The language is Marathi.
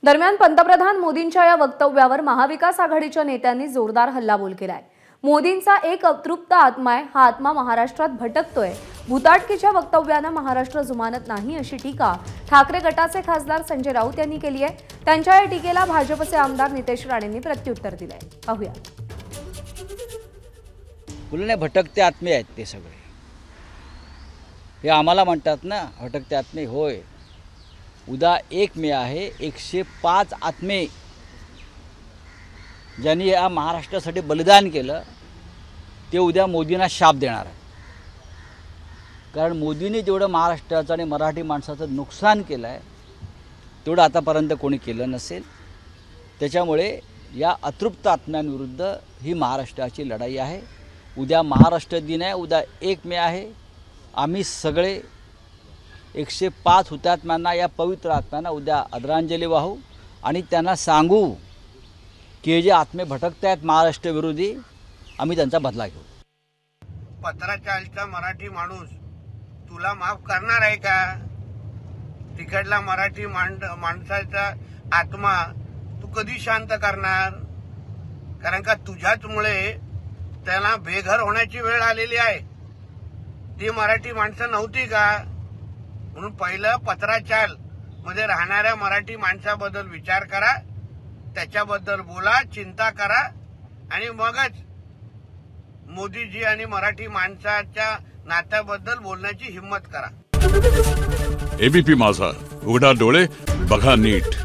दरम्यान पंतप्रधान मोदींच्या या वक्तव्यावर महाविकास आघाडीच्या नेत्यांनी जोरदार हल्लाबोल केलाय। मोदींचा एक अतृप्त आत्मा आहे, हा आत्मा महाराष्ट्रात भटकतोय। भुताटकीच्या वक्तव्याने महाराष्ट्र जुमानत नाही अशी टीका ठाकरे गटाचे खासदार संजय राऊत यांनी केली आहे। त्यांच्या या टीकेला भाजपचे आमदार नितेश राणेंनी प्रत्युत्तर दिलंय। पाहूया। बोलणे भटकते आत्मे आहेत ते सगळे। हे आम्हाला म्हणतात ना भटकते आत्मे। होय, उद्या 1 मे आहे। 105 आत्मे ज्यांनी या महाराष्ट्रासाठी बलिदान केलं ते उद्या मोदींना शाप देणार आहे। कारण मोदींनी जेवढं महाराष्ट्राचं आणि मराठी माणसाचं नुकसान केलं आहे तेवढं आतापर्यंत कोणी केलं नसेल। त्याच्यामुळे या अतृप्त आत्म्यांविरुद्ध ही महाराष्ट्राची लढाई आहे। उद्या महाराष्ट्र दिन आहे, उद्या 1 मे आहे। आम्ही सगळे 105 हुतात्म्यांना, या पवित्र आत्म्यांना उद्या आदरांजली वाहू आणि त्यांना सांगू की जे आत्मे भटकत आहेत महाराष्ट्र विरोधी, आम्ही त्यांचा बदला घेऊ। पत्राचालचा मराठी माणूस तुला माफ करणार आहे का? तिकडला मराठी माणसाचा आत्मा तू कधी शांत करणार? कारण का तुझ्याचमुळे त्याला बेघर होण्याची वेळ आलेली आहे। ती मराठी माणसं नव्हती का? म्हणून पहिलं पत्राचाल मध्ये राहणाऱ्या मराठी माणसाबद्दल विचार करा, त्याच्याबद्दल बोला, चिंता करा आणि मगच मोदीजी आणि मराठी माणसाच्या नात्याबद्दल बोलण्याची हिम्मत करा। एबीपी माझा, उघडा डोळे बघा नीट।